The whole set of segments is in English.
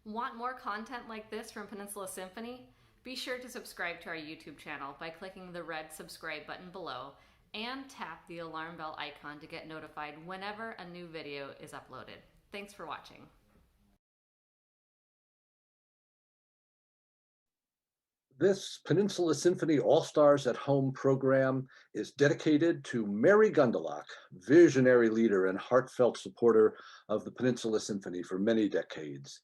Want more content like this from Peninsula Symphony? Be sure to subscribe to our YouTube channel by clicking the red subscribe button below and tap the alarm bell icon to get notified whenever a new video is uploaded. Thanks for watching. This Peninsula Symphony All-Stars at Home program is dedicated to Mary Gundelach, visionary leader and heartfelt supporter of the Peninsula Symphony for many decades.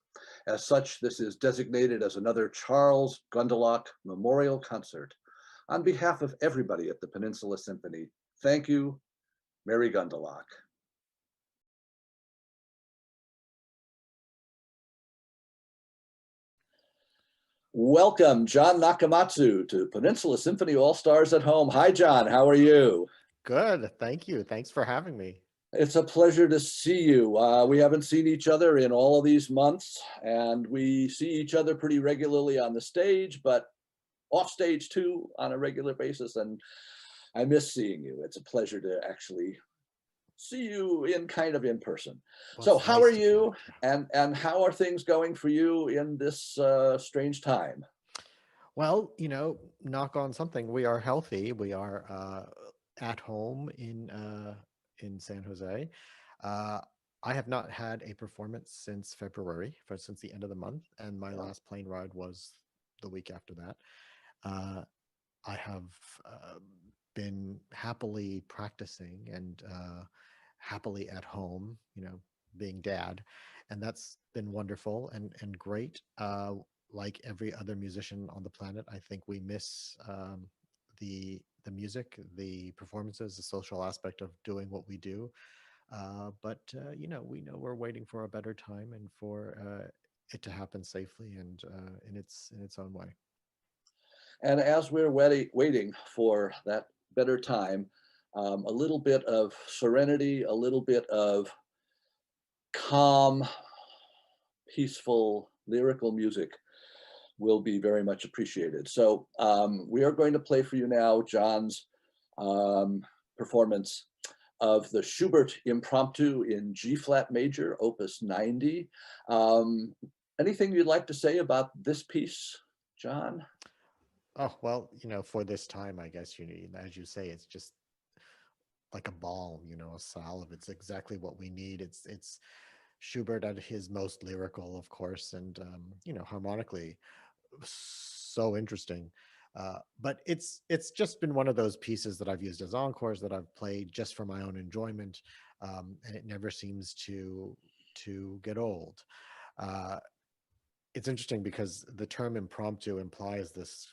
As such, this is designated as another Charles Gundelach Memorial Concert. On behalf of everybody at the Peninsula Symphony, thank you, Mary Gundelach. Welcome, Jon Nakamatsu, to Peninsula Symphony All-Stars at Home. Hi, Jon. How are you? Good. Thank you. Thanks for having me. It's a pleasure to see you. We haven't seen each other in all of these months, and we see each other pretty regularly on the stage, but off stage too on a regular basis, and I miss seeing you. It's a pleasure to actually see you in person. Well, so it's how nice are to you, connect. and how are things going for you in this strange time? Well, knock on something. We are healthy. We are at home in San Jose. Uh, I have not had a performance since February, since the end of the month, and my last plane ride was the week after that. I have uh, been happily practicing and happily at home, being dad, and that's been wonderful and great. Like every other musician on the planet, I think we miss the music, the performances, the social aspect of doing what we do. But we know we're waiting for a better time and for it to happen safely and in its own way. And as we're waiting for that better time, a little bit of serenity, a little bit of calm, peaceful, lyrical music will be very much appreciated. So we are going to play for you now Jon's performance of the Schubert Impromptu in G-flat major, opus 90. Anything you'd like to say about this piece, Jon? Oh, well, for this time, I guess you need, as you say, it's just like a balm, a salve. It's exactly what we need. It's Schubert at his most lyrical, of course, and harmonically so interesting. But it's just been one of those pieces that I've used as encores that I've played just for my own enjoyment, and it never seems to get old. Uh, it's interesting because the term impromptu implies this,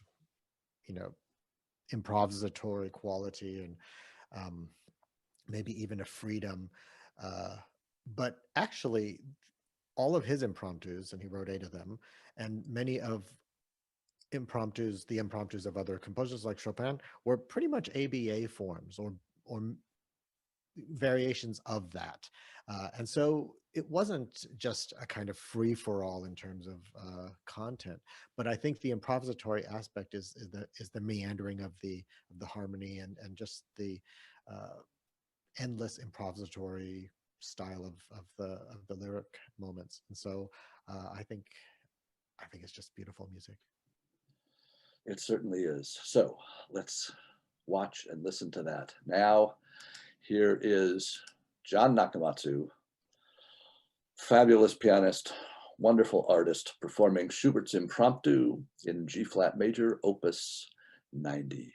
you know, improvisatory quality and um, maybe even a freedom. Uh, but actually, all of his impromptus, and he wrote 8 of them, and many of the impromptus of other composers like Chopin, were pretty much ABA forms or variations of that. And so it wasn't just a kind of free for all in terms of content, but I think the improvisatory aspect is the meandering of the harmony and just the uh, endless improvisatory style of the lyric moments. And so I think it's just beautiful music. It certainly is. So let's watch and listen to that. Now, here is Jon Nakamatsu, fabulous pianist, wonderful artist, performing Schubert's Impromptu in G-flat major, opus 90.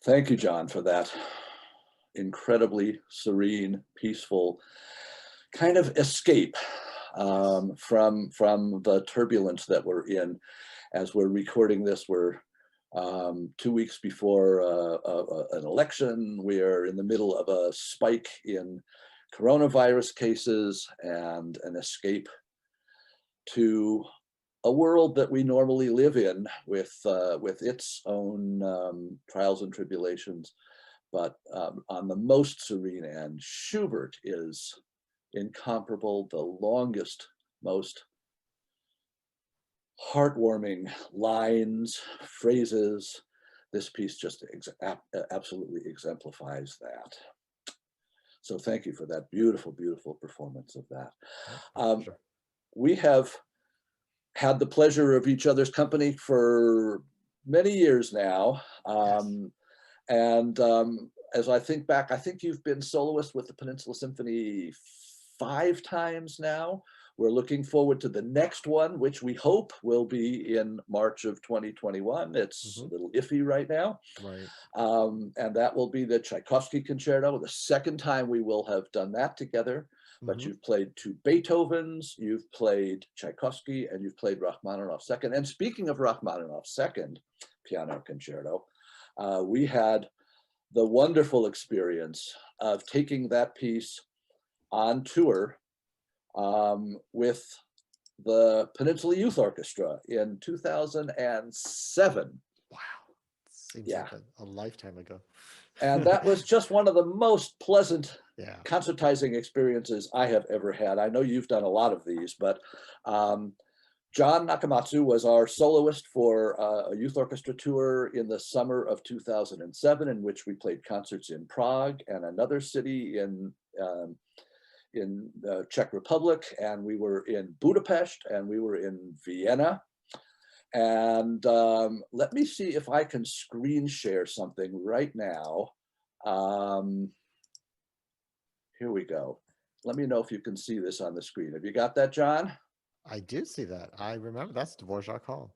Thank you, Jon, for that incredibly serene, peaceful kind of escape from the turbulence that we're in. As we're recording this, we're 2 weeks before an election. We are in the middle of a spike in coronavirus cases and an escape to a world that we normally live in with its own trials and tribulations. But on the most serene end, Schubert is incomparable, the longest, most heartwarming lines, phrases. This piece just absolutely exemplifies that. So thank you for that beautiful, beautiful performance of that. Sure. We have had the pleasure of each other's company for many years now. And as I think back, I think you've been soloist with the Peninsula Symphony 5 times now. We're looking forward to the next one, which we hope will be in March of 2021. It's a little iffy right now. Right. And that will be the Tchaikovsky Concerto, the second time we will have done that together. But you've played 2 Beethovens, you've played Tchaikovsky, and you've played Rachmaninoff's second. And speaking of Rachmaninoff's second piano concerto, we had the wonderful experience of taking that piece on tour with the Peninsula Youth Orchestra in 2007. Wow. Seems like a lifetime ago. And that was just one of the most pleasant concertizing experiences I have ever had. I know you've done a lot of these, but Jon Nakamatsu was our soloist for a youth orchestra tour in the summer of 2007, in which we played concerts in Prague and another city in the Czech Republic, and we were in Budapest, and we were in Vienna. And let me see if I can screen share something right now. Here we go. Let me know if you can see this on the screen. Have you got that, Jon? I do see that. I remember that's Dvorak Hall.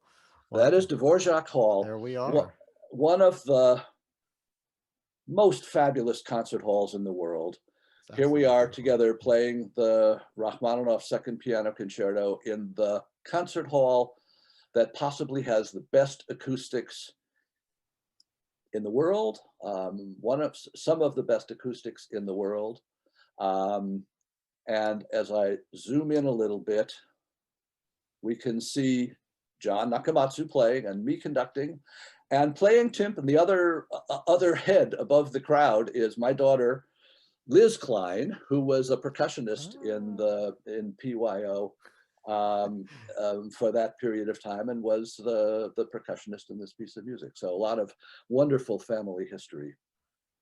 Wow. That is Dvorak Hall. There we are. One of the most fabulous concert halls in the world. Here we are together playing the Rachmaninoff Second Piano Concerto in the concert hall that possibly has the best acoustics in the world, some of the best acoustics in the world. And as I zoom in a little bit, we can see Jon Nakamatsu playing and me conducting, and playing timp, and the other head above the crowd is my daughter, Liz Klein, who was a percussionist in PYO for that period of time, and was the percussionist in this piece of music. So a lot of wonderful family history.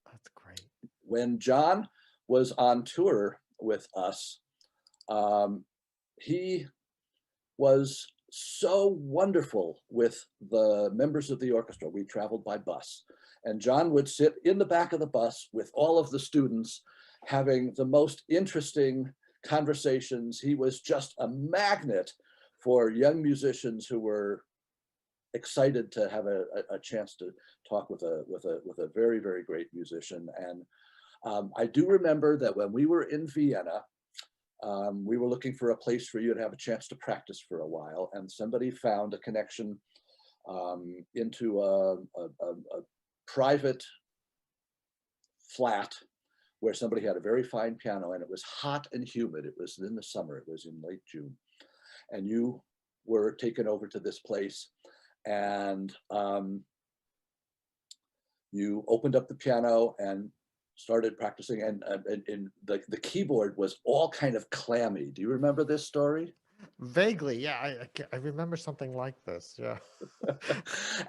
That's great. When Jon was on tour with us, he was so wonderful with the members of the orchestra. We traveled by bus, and Jon would sit in the back of the bus with all of the students, having the most interesting conversations. He was just a magnet for young musicians who were excited to have a chance to talk with a very, very great musician. And I do remember that when we were in Vienna, we were looking for a place for you to have a chance to practice for a while, and somebody found a connection into a private flat where somebody had a very fine piano, and it was hot and humid. It was in the summer, it was in late June. And you were taken over to this place, and you opened up the piano and started practicing, and the keyboard was all kind of clammy. Do you remember this story? Vaguely, yeah. I remember something like this, yeah.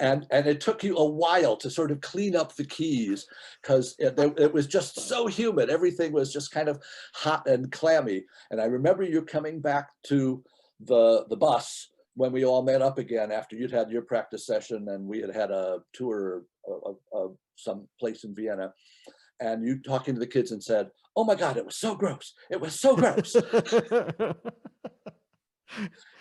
and it took you a while to sort of clean up the keys, because it was just so humid. Everything was just kind of hot and clammy. And I remember you coming back to the bus when we all met up again after you'd had your practice session, and we had a tour of some place in Vienna. And you talking to the kids and said, "Oh my God, it was so gross. It was so gross."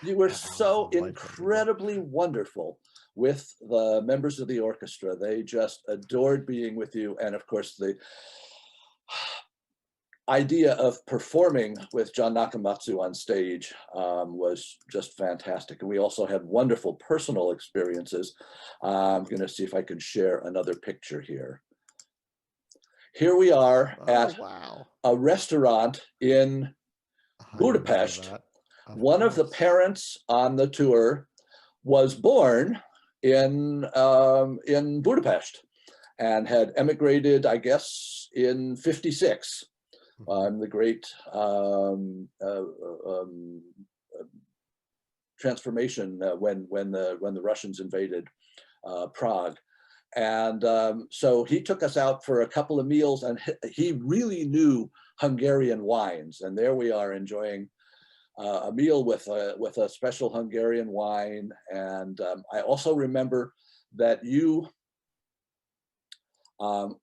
You were That was so life-changing. incredibly wonderful with the members of the orchestra. They just adored being with you. And of course, the idea of performing with Jon Nakamatsu on stage was just fantastic. And we also had wonderful personal experiences. I'm going to see if I can share another picture here. Here we are Oh, at wow. a restaurant in I remember Budapest. that. Of One of the course. parents on the tour was born in Budapest and had emigrated, I guess, in '56. Mhm. The great transformation when the Russians invaded Prague. And so he took us out for a couple of meals, and he really knew Hungarian wines. And there we are enjoying a meal with a special Hungarian wine. And I also remember that you um,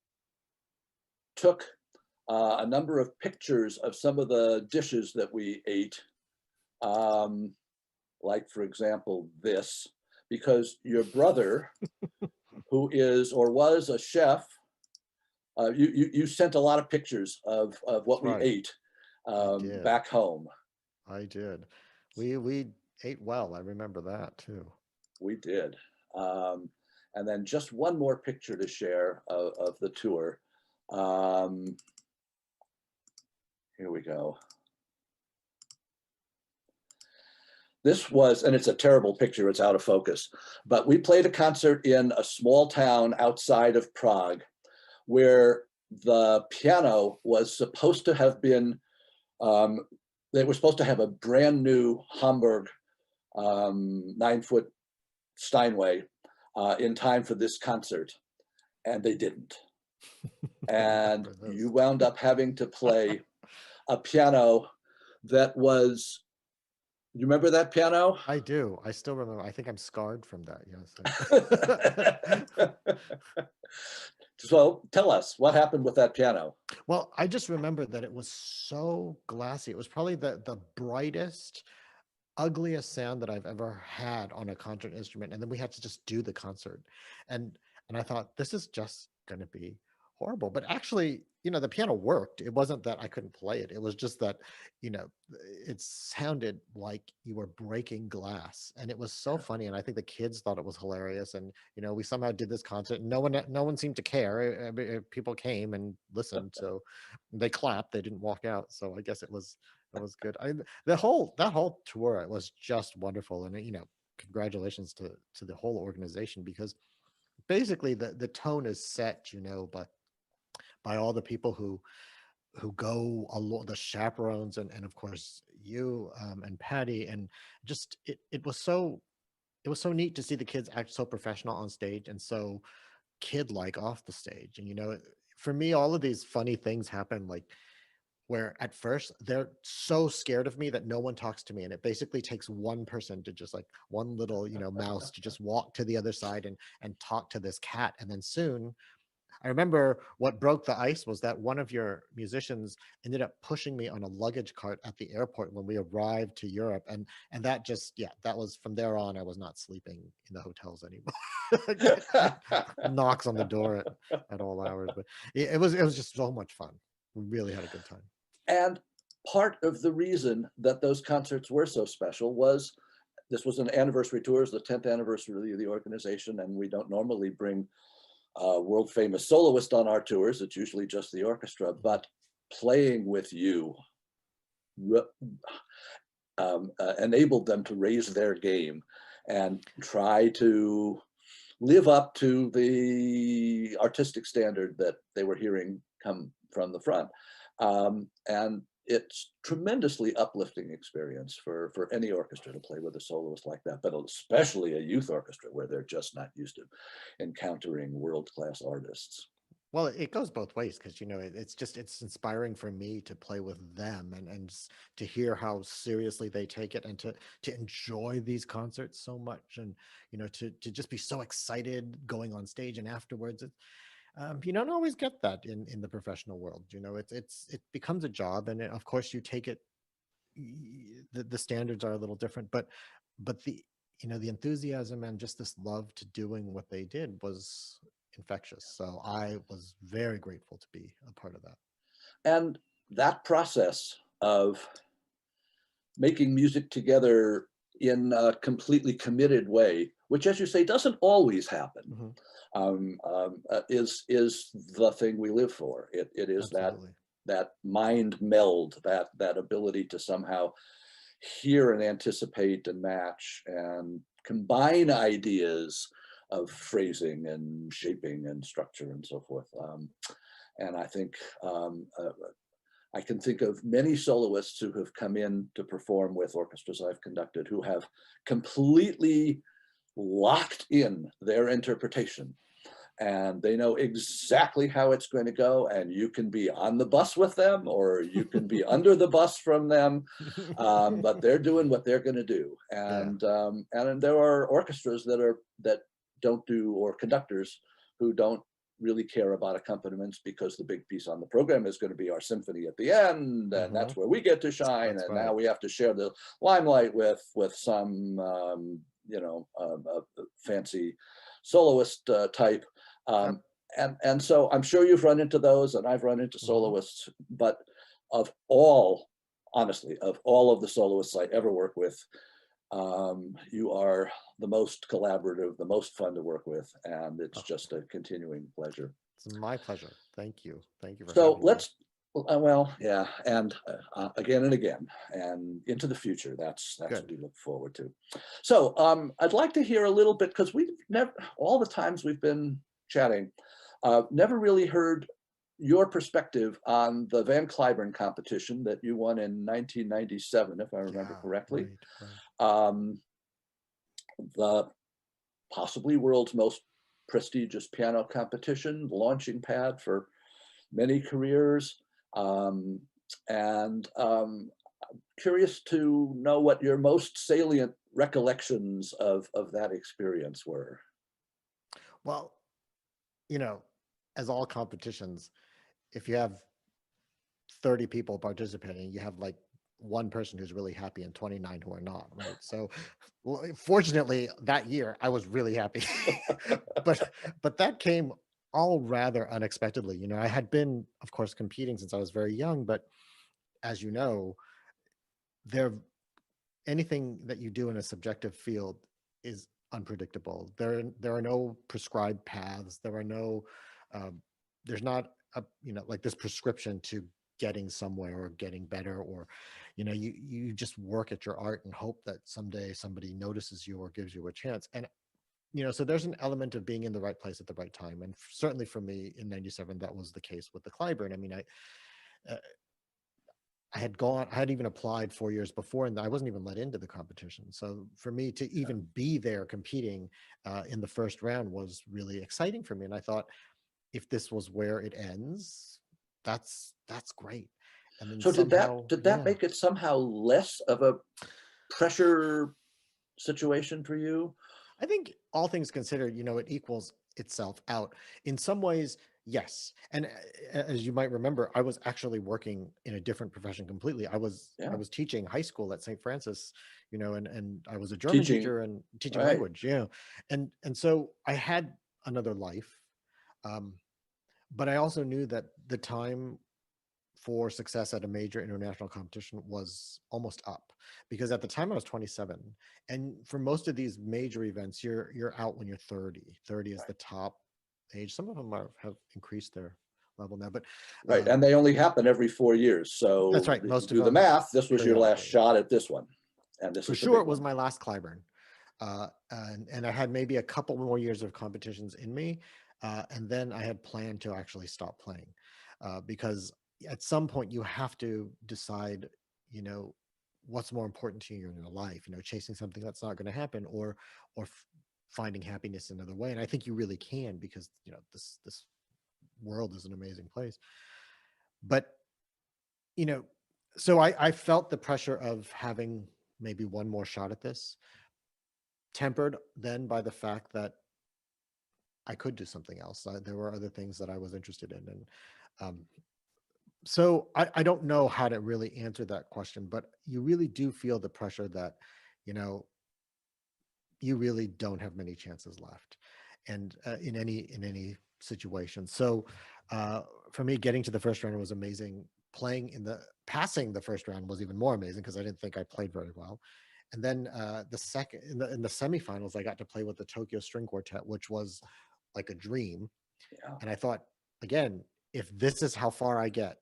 took a number of pictures of some of the dishes that we ate, um, like, for example, this, because your brother, who is or was a chef, you sent a lot of pictures of That's what we right. ate I did. back home. I did. We ate well. I remember that too. We did. Um, and then just one more picture to share of the tour. Um, Here we go. This was, and it's a terrible picture, it's out of focus, but we played a concert in a small town outside of Prague where the piano was supposed to have been, they were supposed to have a brand new Hamburg 9-foot Steinway in time for this concert, and they didn't. I And remember you this. wound up having to play a piano that was, you remember that piano? I do. I still remember. I think I'm scarred from that. Yes. So tell us what happened with that piano. Well, I just remember that it was so glassy. It was probably the brightest, ugliest sound that I've ever had on a concert instrument. And then we had to just do the concert. And and I thought this is just gonna be horrible. But actually, the piano worked. It wasn't that I couldn't play it. It was just that, it sounded like you were breaking glass. And it was so funny. And I think the kids thought it was hilarious. And we somehow did this concert. And no one seemed to care. People came and listened. So they clapped. They didn't walk out. So I guess it was good. That whole tour, it was just wonderful, and congratulations to the whole organization, because basically the tone is set, by all the people who go along, the chaperones, and of course you, and Patty, and just it was so neat to see the kids act so professional on stage and so kid-like off the stage. And for me, all of these funny things happen, like where at first they're so scared of me that no one talks to me, and it basically takes one person to just, like, one little mouse to just walk to the other side and talk to this cat. And then soon, I remember what broke the ice was that one of your musicians ended up pushing me on a luggage cart at the airport when we arrived to Europe. And that just, yeah, that was, from there on, I was not sleeping in the hotels anymore. Knocks on the door at all hours. But it was just so much fun. We really had a good time. And part of the reason that those concerts were so special was this was an anniversary tour, it was the 10th anniversary of the organization, and we don't normally bring a world famous soloist on our tours. It's usually just the orchestra, but playing with you enabled them to raise their game and try to live up to the artistic standard that they were hearing come from the front. And it's tremendously uplifting experience for any orchestra to play with a soloist like that, but especially a youth orchestra where they're just not used to encountering world-class artists. Well, it goes both ways, because it's inspiring for me to play with them, and to hear how seriously they take it, and to enjoy these concerts so much, and to just be so excited going on stage and afterwards. You don't always get that in the professional world. It becomes a job, and of course you take it the standards are a little different, but the, you know, the enthusiasm and just this love to doing what they did was infectious. So I was very grateful to be a part of that. And that process of making music together in a completely committed way, which, as you say, doesn't always happen, is the thing we live for. It is Absolutely. that mind meld, that ability to somehow hear and anticipate and match and combine ideas of phrasing and shaping and structure and so forth. And I think I can think of many soloists who have come in to perform with orchestras I've conducted who have completely locked in their interpretation, and they know exactly how it's going to go, and you can be on the bus with them or you can be under the bus from them, but they're doing what they're going to do. And there are orchestras that don't do, or conductors who don't really care about accompaniments, because the big piece on the program is going to be our symphony at the end, and that's where we get to shine. That's And right. now we have to share the limelight with some fancy soloist type. And so I'm sure you've run into those, and I've run into soloists, but honestly, of all of the soloists I ever work with, you are the most collaborative, the most fun to work with, and it's just a continuing pleasure. It's my pleasure. Thank you. Thank you for So having me. And again and again, and into the future. That's Good. what we look forward to. So I'd like to hear a little bit, because we've never, all the times we've been chatting, never really heard your perspective on the Van Cliburn competition that you won in 1997, if I remember correctly. Right. The possibly world's most prestigious piano competition, launching pad for many careers. Curious to know what your most salient recollections of that experience were. Well, you know, as all competitions, if you have 30 people participating, you have like one person who's really happy and 29 who are not, right? So fortunately that year I was really happy. but that came all rather unexpectedly. You know, I had been, of course, competing since I was very young, but as you know, anything that you do in a subjective field is unpredictable. There are no prescribed paths. There's not a, you know, like this prescription to getting somewhere or getting better, or, you know, you just work at your art and hope that someday somebody notices you or gives you a chance. And, you know, so there's an element of being in the right place at the right time. And certainly for me in 97, that was the case with the Cliburn. I mean, I had even applied 4 years before, and I wasn't even let into the competition. So for me to even be there competing in the first round was really exciting for me. And I thought, if this was where it ends, that's great. And then So somehow, did that make it somehow less of a pressure situation for you? I think all things considered, you know, it equals itself out. In some ways, yes. And as you might remember, I was actually working in a different profession completely. I was teaching high school at St. Francis, you know, and I was a German teacher and teaching language. Yeah. And so I had another life. But I also knew that the time for success at a major international competition was almost up, because at the time I was 27, and for most of these major events you're out when you're 30. 30 is the top age. Some of them have increased their level now, but and they only happen every 4 years. So that's right. Most of do the them math. This was your last shot at this one, and this for is sure. It was my last Cliburn, and I had maybe a couple more years of competitions in me, and then I had planned to actually stop playing, because at some point you have to decide, you know, what's more important to you in your life, you know, chasing something that's not going to happen, or finding happiness another way. And I think you really can, because, you know, this world is an amazing place. But, you know, so I felt the pressure of having maybe one more shot at this, tempered then by the fact that I could do something else. There were other things that I was interested in. And So I don't know how to really answer that question, but you really do feel the pressure that, you know, you really don't have many chances left, and in any situation. So uh, for me, getting to the first round was amazing. Passing the first round was even more amazing because I didn't think I played very well. And then the second in the semifinals, I got to play with the Tokyo String Quartet, which was like a dream. Yeah. And I thought, again, if this is how far I get,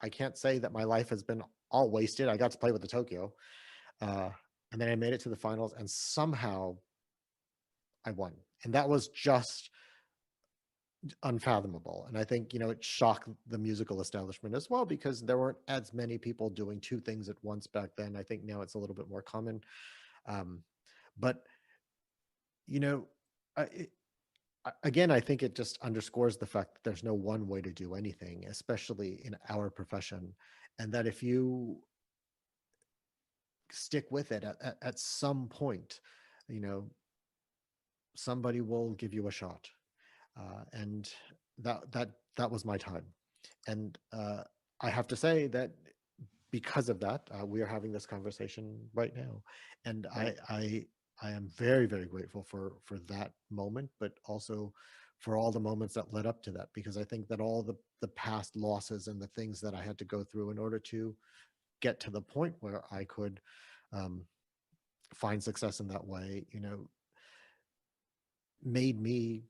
I can't say that my life has been all wasted. I got to play with the Tokyo, uh, and then I made it to the finals, and somehow I won, and that was just unfathomable. And I think it shocked the musical establishment as well because there weren't as many people doing two things at once back then. I think now it's a little bit more common, um, but you know, again, I think it just underscores the fact that there's no one way to do anything, especially in our profession, and that if you stick with it at some point, you know, somebody will give you a shot, and that was my time. And I have to say that because of that, we are having this conversation right now, and Right. I am very, very grateful for that moment, but also for all the moments that led up to that, because I think that all the past losses and the things that I had to go through in order to get to the point where I could um, find success in that way, made me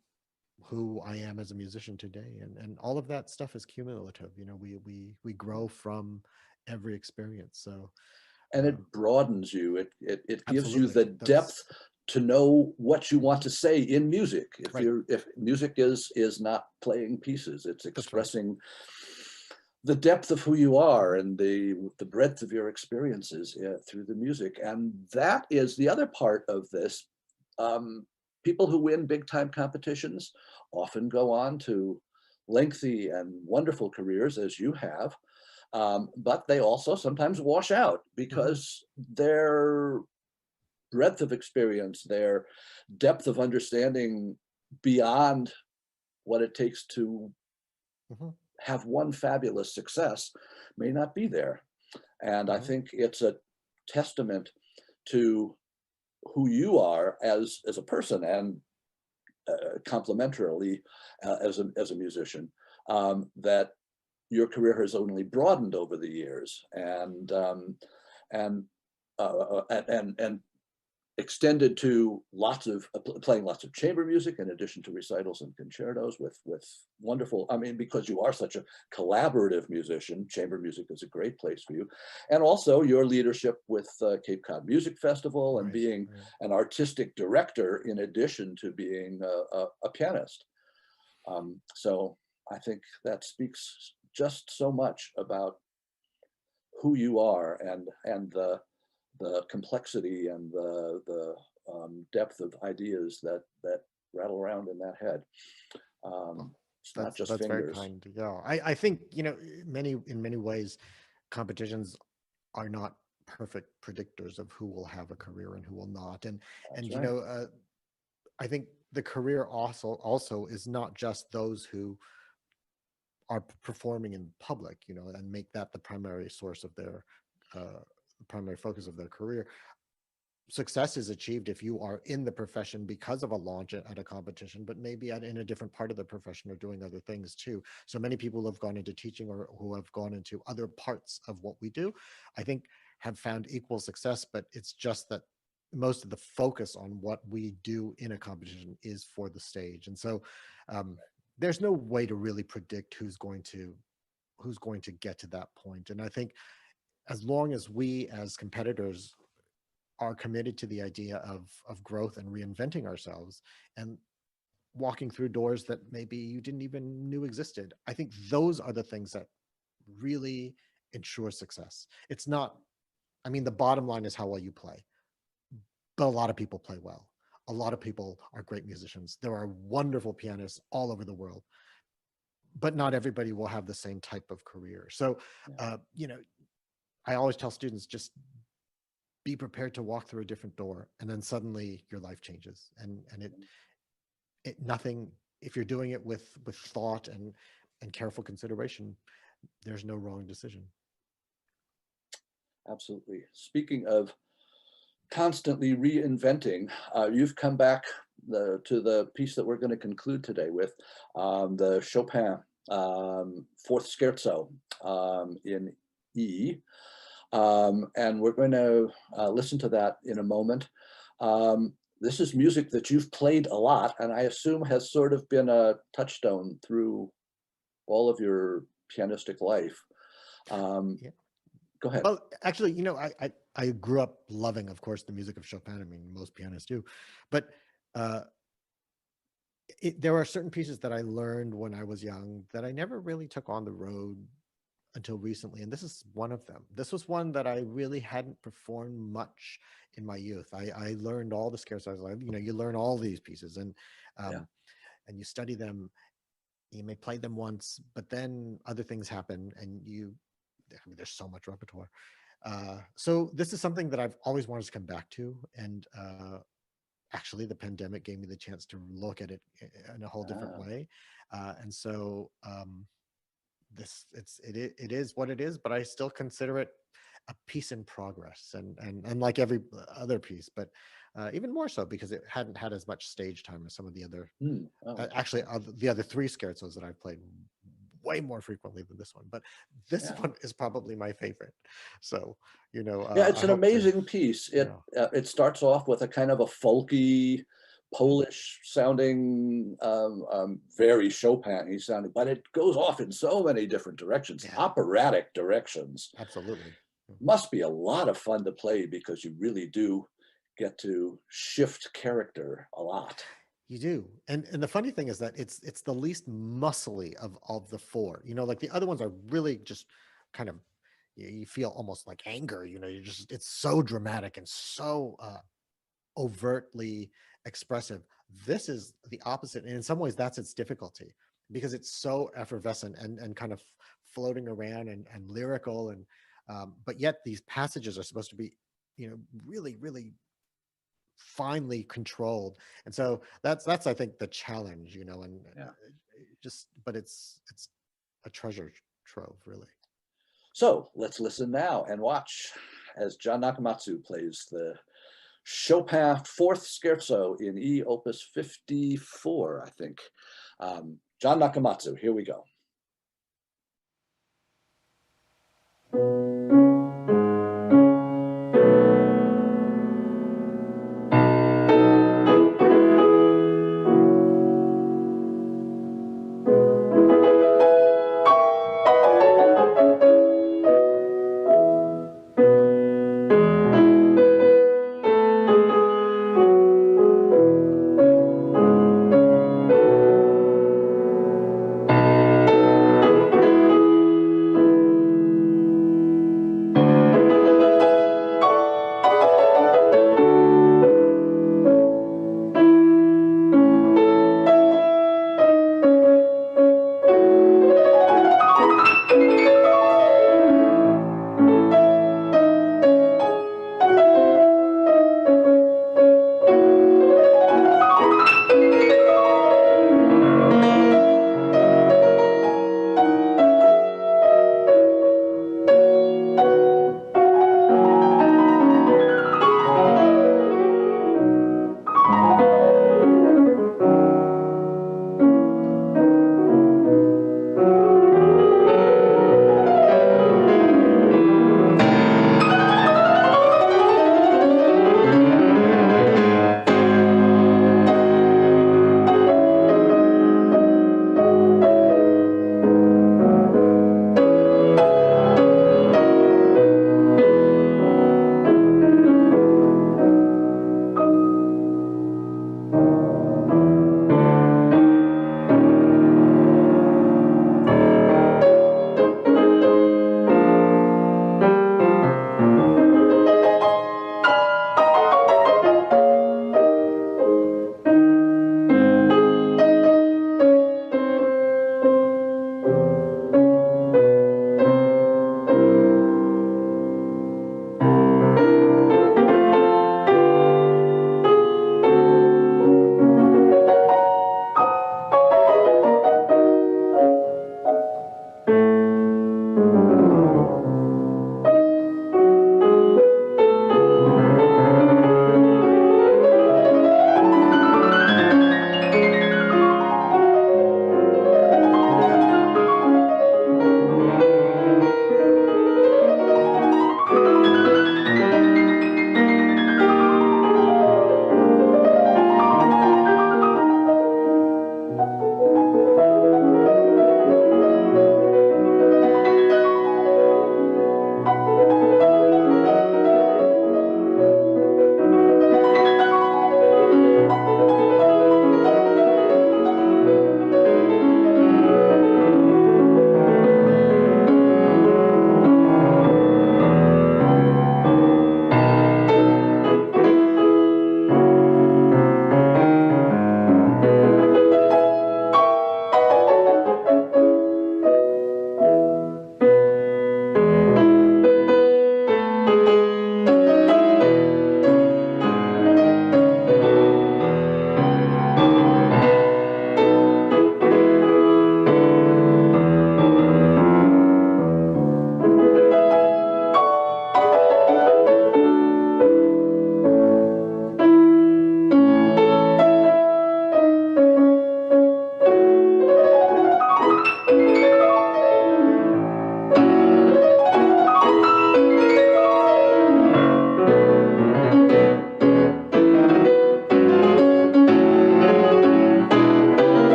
who I am as a musician today. And all of that stuff is cumulative. We grow from every experience. So And uh, it broadens you. It gives you absolutely, the that's depth to know what you want mhm, to say in music. right. If music is not playing pieces, it's That's right. expressing the depth of who you are and the breadth of your experiences through the music. And that is the other part of this. Um, People who win big time competitions often go on to lengthy and wonderful careers, as you have, but they also sometimes wash out Hmm. because their breadth of experience, their depth of understanding beyond what it takes to Hmm. have one fabulous success may not be there. And I Hmm. think it's a testament to who you are as a person and complementarily as a musician, that your career has only broadened over the years and and extended to playing lots of chamber music in addition to recitals and concertos with wonderful. I mean, because you are such a collaborative musician, chamber music is a great place for you, and also your leadership with Cape Cod Music Festival and Right, being right. an artistic director in addition to being a pianist. So I think that speaks just so much about who you are and the complexity and the depth of ideas that rattle around in that head. Well, It's not that's just that's very fingers. kind. Yeah, I think in many ways competitions are not perfect predictors of who will have a career and who will not. And That's and right. I think the career also is not just those who are performing in public, and make that the primary source of their uh, primary focus of their career. Success is achieved if you are in the profession because of a launch at a competition, but maybe in a different part of the profession or doing other things too. So many people who have gone into teaching or who have gone into other parts of what we do, I think, have found equal success, but it's just that most of the focus on what we do in a competition is for the stage. And so um, there's no way to really predict who's going to get to that point. And I think as long as we as competitors are committed to the idea of growth and reinventing ourselves and walking through doors that maybe you didn't even knew existed, I think those are the things that really ensure success. It's not, I mean, the bottom line is how well you play, but a lot of people play well. A lot of people are great musicians. There are wonderful pianists all over the world, but not everybody will have the same type of career. So, Yeah. uh, you know, I always tell students, just be prepared to walk through a different door, and then suddenly your life changes. And it nothing, if you're doing it with thought and careful consideration, there's no wrong decision. Absolutely. Speaking of constantly reinventing, you've come back to the piece that we're going to conclude today with, the Chopin Fourth Scherzo in E. And we're going to listen to that in a moment. This is music that you've played a lot, and I assume has sort of been a touchstone through all of your pianistic life. Yeah. Go ahead. Well, actually, you know, I grew up loving, of course, the music of Chopin. I mean, most pianists do, but there are certain pieces that I learned when I was young that I never really took on the road until recently, and this is one of them. This was one that I really hadn't performed much in my youth. I learned all the scherzos. You know, you learn all these pieces, and and you study them. You may play them once, but then other things happen, and I mean, there's so much repertoire. So this is something that I've always wanted to come back to, and actually, the pandemic gave me the chance to look at it in a whole different way, and so. It is what it is, but I still consider it a piece in progress, and like every other piece, but even more so because it hadn't had as much stage time as some of the other actually the other three scherzos that I've played way more frequently than this one, but this one is probably my favorite. So, you know, it's an amazing piece. It starts off with a kind of a folky, Polish sounding, very Chopin-y sounding, but it goes off in so many different directions, operatic directions. Absolutely. Must be a lot of fun to play because you really do get to shift character a lot. You do. And the funny thing is that it's the least muscly of the four. You know, like the other ones are really just kind of, you feel almost like anger, you know, it's so dramatic and so overtly expressive. This is the opposite, and in some ways that's its difficulty, because it's so effervescent and kind of floating around and lyrical, and but yet these passages are supposed to be, you know, really, really finely controlled. And so that's I think the challenge, you know, and but it's a treasure trove, really. So let's listen now and watch as Jon Nakamatsu plays the Chopin Fourth Scherzo in E, Opus 54, I think. Jon Nakamatsu, here we go.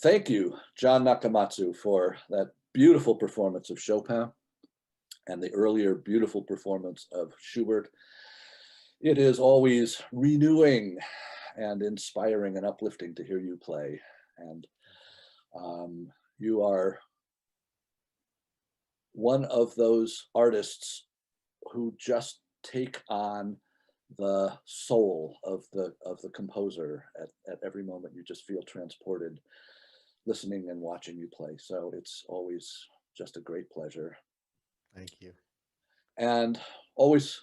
Thank you, Jon Nakamatsu, for that beautiful performance of Chopin and the earlier beautiful performance of Schubert. It is always renewing and inspiring and uplifting to hear you play. And you are one of those artists who just take on the soul of the composer at every moment. You just feel transported listening and watching you play. So it's always just a great pleasure. Thank you. And always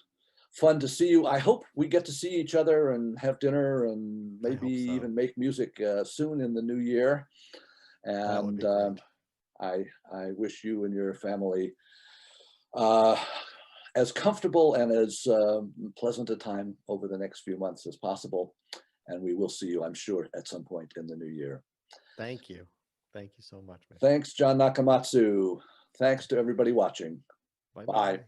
fun to see you. I hope we get to see each other and have dinner and maybe so. even make music soon in the new year. That would And be great. I wish you and your family as comfortable and as pleasant a time over the next few months as possible. And we will see you, I'm sure, at some point in the new year. Thank you. Thank you so much, man. Thanks, Jon Nakamatsu. Thanks to everybody watching. Bye-bye. Bye.